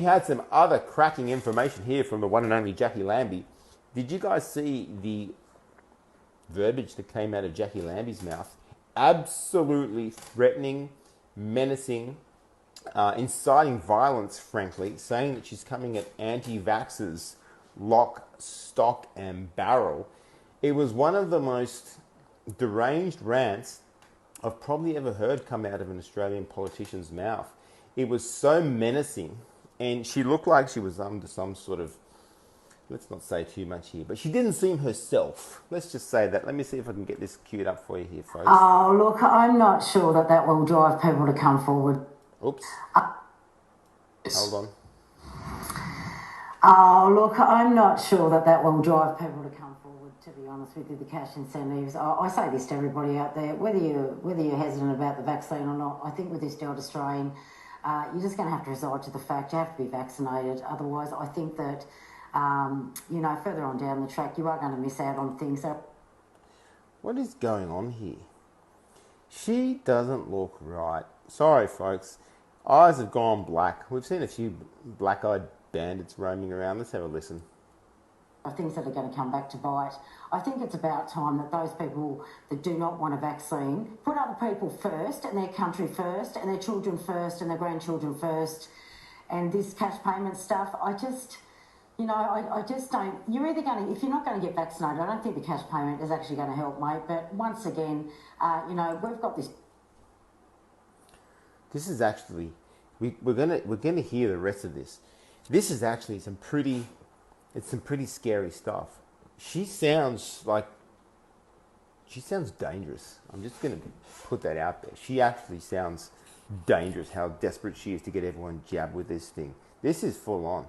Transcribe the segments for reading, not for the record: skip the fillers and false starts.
We had some other cracking information here from the one and only Jaqui Lambi. Did you guys see the verbiage that came out of Jaqui Lambi's mouth? Absolutely threatening, menacing, inciting violence, frankly, saying that she's coming at anti-vaxxers lock, stock, and barrel. It was one of the most deranged rants I've probably ever heard come out of an Australian politician's mouth. It was so menacing, and she looked like she was under some sort of, let's not say too much here, but she didn't seem herself. Let's just say that. Let me see if I can get this queued up for you here, folks. Oh, look, I'm not sure that will drive people to come forward. Oops. Hold on. Oh, look, I'm not sure that will drive people to come forward, to be honest with you, the cash incentives. I say this to everybody out there, whether you're hesitant about the vaccine or not, I think with this Delta strain, you're just going to have to resort to the fact you have to be vaccinated. Otherwise, I think that, further on down the track, you are going to miss out on things. What is going on here? She doesn't look right. Sorry, folks. Eyes have gone black. We've seen a few black-eyed bandits roaming around. Let's have a listen. Things that are going to come back to bite. I think it's about time that those people that do not want a vaccine put other people first, and their country first, and their children first, and their grandchildren first. And this cash payment stuff, I just don't. You're either going to, if you're not going to get vaccinated, I don't think the cash payment is actually going to help, mate. But once again, we've got this. This is actually, we're gonna hear the rest of this. This is actually some pretty scary stuff. She sounds dangerous. I'm just gonna put that out there. She actually sounds dangerous. How desperate she is to get everyone jabbed with this thing. This is full on.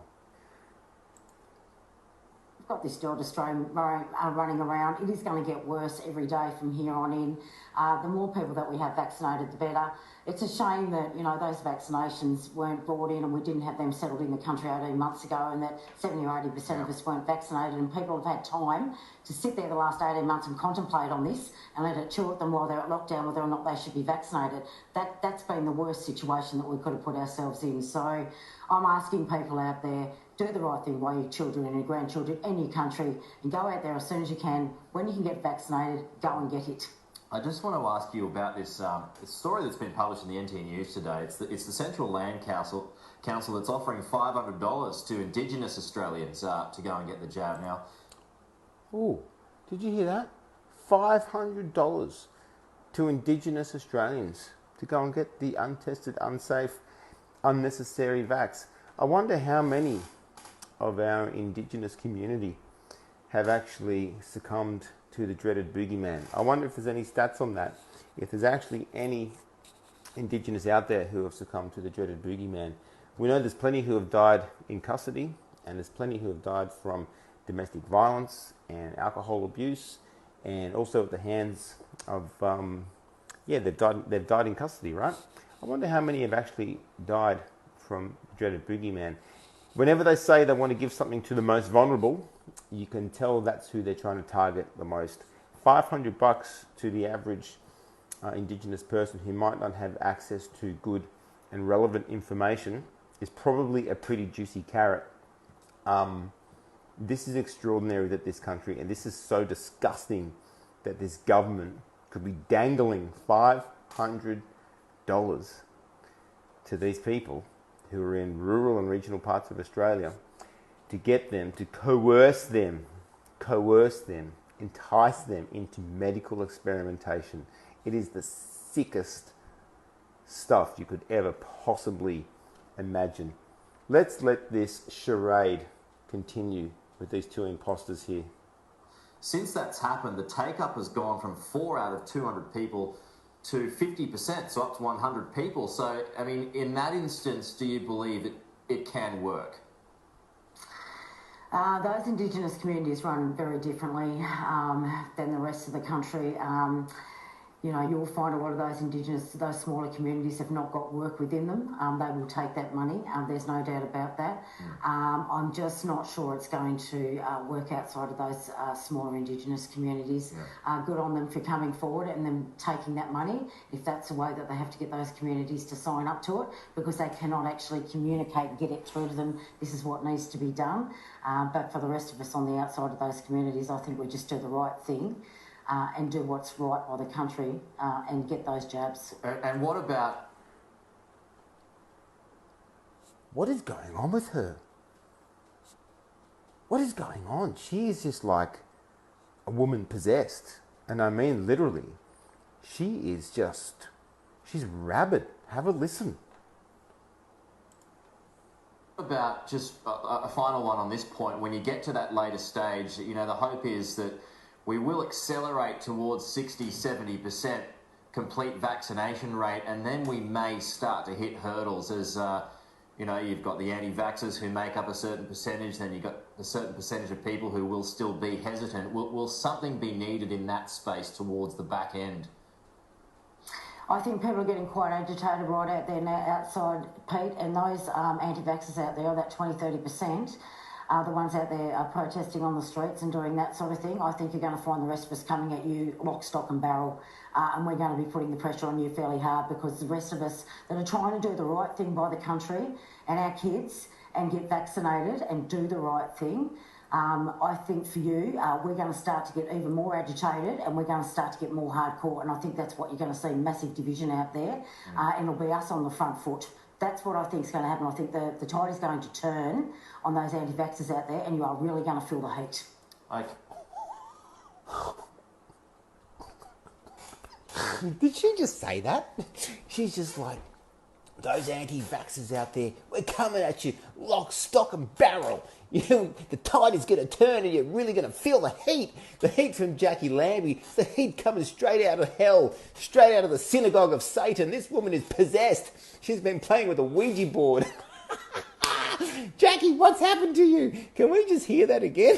Got this Delta strain running around. It is going to get worse every day from here on in. The more people that we have vaccinated, the better. It's a shame that, those vaccinations weren't brought in and we didn't have them settled in the country 18 months ago, and that 70 or 80% of us weren't vaccinated, and people have had time to sit there the last 18 months and contemplate on this and let it chill at them while they're at lockdown whether or not they should be vaccinated. That's been the worst situation that we could have put ourselves in. So I'm asking people out there, do the right thing by your children and your grandchildren and your country, and go out there as soon as you can. When you can get vaccinated, go and get it. I just want to ask you about this story that's been published in the NT News today. It's the Central Land Council that's offering $500 to Indigenous Australians to go and get the jab now. Oh, did you hear that? $500 to Indigenous Australians to go and get the untested, unsafe, unnecessary vax. I wonder how many of our Indigenous community have actually succumbed to the dreaded boogeyman. I wonder if there's any stats on that. If there's actually any Indigenous out there who have succumbed to the dreaded boogeyman. We know there's plenty who have died in custody, and there's plenty who have died from domestic violence and alcohol abuse, and also at the hands of, they've died in custody, right? I wonder how many have actually died from the dreaded boogeyman. Whenever they say they want to give something to the most vulnerable, you can tell that's who they're trying to target the most. $500 to the average Indigenous person who might not have access to good and relevant information is probably a pretty juicy carrot. This is extraordinary that this country, and this is so disgusting that this government could be dangling $500 to these people who are in rural and regional parts of Australia, to get them, to coerce them, entice them into medical experimentation. It is the sickest stuff you could ever possibly imagine. Let's let this charade continue with these two imposters here. Since that's happened, the take-up has gone from 4 out of 200 people to 50%, so up to 100 people. So, I mean, in that instance, do you believe it can work? Those Indigenous communities run very differently than the rest of the country. you know, you'll find a lot of those Indigenous, those smaller communities have not got work within them. They will take that money. There's no doubt about that. I'm just not sure it's going to work outside of those smaller Indigenous communities. Good on them for coming forward and them taking that money, if that's the way that they have to get those communities to sign up to it, because they cannot actually communicate and get it through to them, this is what needs to be done. But for the rest of us on the outside of those communities, I think we just do the right thing. And do what's right by the country and get those jabs. And what about... What is going on with her? What is going on? She is just like a woman possessed. And I mean literally. She's rabid. Have a listen. About just a final one on this point, when you get to that later stage, you know, the hope is that we will accelerate towards 60-70% complete vaccination rate, and then we may start to hit hurdles as, you know, you've got the anti-vaxxers who make up a certain percentage, then you've got a certain percentage of people who will still be hesitant. Will something be needed in that space towards the back end? I think people are getting quite agitated right out there now outside, Pete, and those anti-vaxxers out there, that 20-30%, the ones out there protesting on the streets and doing that sort of thing, I think you're going to find the rest of us coming at you lock, stock and barrel, and we're going to be putting the pressure on you fairly hard, because the rest of us that are trying to do the right thing by the country and our kids and get vaccinated and do the right thing, I think for you, we're going to start to get even more agitated and we're going to start to get more hardcore, and I think that's what you're going to see, massive division out there, and it'll be us on the front foot. That's what I think is going to happen. I think the tide is going to turn on those anti-vaxxers out there, and you are really going to feel the heat. Okay. Did she just say that? She's just like, those anti-vaxxers out there, we're coming at you lock, stock and barrel. You know, the tide is going to turn and you're really going to feel the heat from Jaqui Lambi, the heat coming straight out of hell, straight out of the synagogue of Satan. This woman is possessed. She's been playing with a Ouija board. Jaqui, what's happened to you? Can we just hear that again?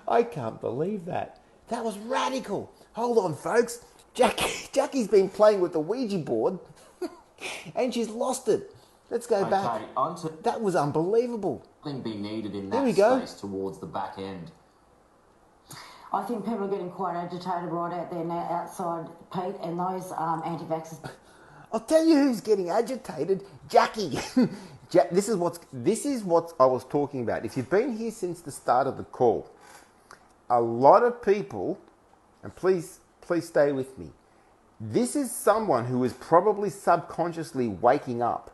I can't believe that. That was radical. Hold on, folks. Jackie's been playing with the Ouija board and she's lost it. Let's go back. That was unbelievable. Something be needed in that space towards the back end. I think people are getting quite agitated right out there now outside, Pete, and those anti-vaxxers. I'll tell you who's getting agitated. Jackie. This is what I was talking about. If you've been here since the start of the call, a lot of people, and please stay with me, this is someone who is probably subconsciously waking up,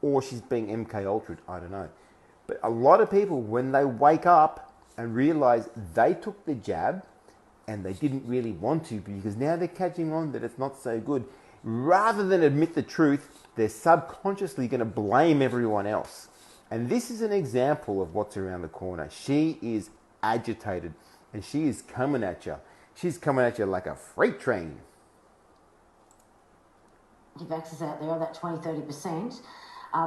or she's being MK Ultra'd, I don't know. But a lot of people, when they wake up and realize they took the jab and they didn't really want to, because now they're catching on that it's not so good, rather than admit the truth, they're subconsciously going to blame everyone else. And this is an example of what's around the corner. She is agitated and she is coming at you. She's coming at you like a freight train. Anti-vaxxers out there, that 20-30%,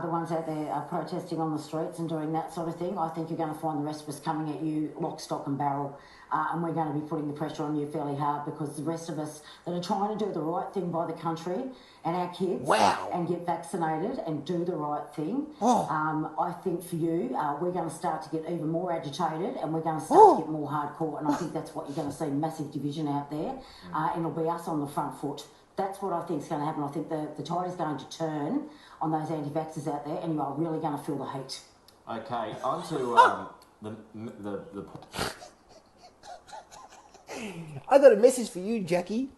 the ones out there protesting on the streets and doing that sort of thing, I think you're going to find the rest of us coming at you lock, stock and barrel, and we're going to be putting the pressure on you fairly hard, because the rest of us that are trying to do the right thing by the country and our kids and get vaccinated and do the right thing, I think for you, we're going to start to get even more agitated and we're going to start to get more hardcore, and I think that's what you're going to see, massive division out there, and it'll be us on the front foot. That's what I think is going to happen. I think the tide is going to turn on those anti-vaxxers out there, and you are really going to feel the heat. Okay, on to the I got a message for you, Jackie.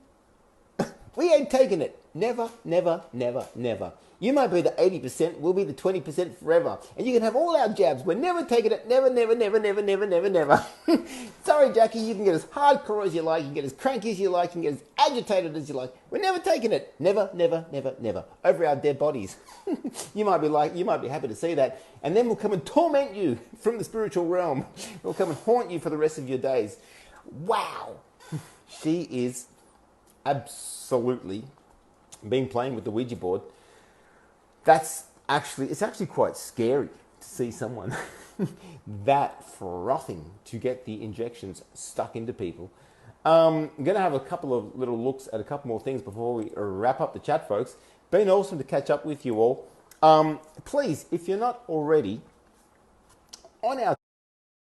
We ain't taking it. Never, never, never, never. You might be the 80%, we'll be the 20% forever. And you can have all our jabs. We're never taking it. Never, never, never, never, never, never, never. Sorry, Jackie, you can get as hardcore as you like, you can get as cranky as you like, you can get as agitated as you like. We're never taking it. Never, never, never, never. Over our dead bodies. You might be happy to see that. And then we'll come and torment you from the spiritual realm. We'll come and haunt you for the rest of your days. Wow. She is absolutely been playing with the Ouija board. It's actually quite scary to see someone that frothing to get the injections stuck into people. I'm going to have a couple of little looks at a couple more things before we wrap up the chat, folks. Been awesome to catch up with you all. Please, if you're not already on our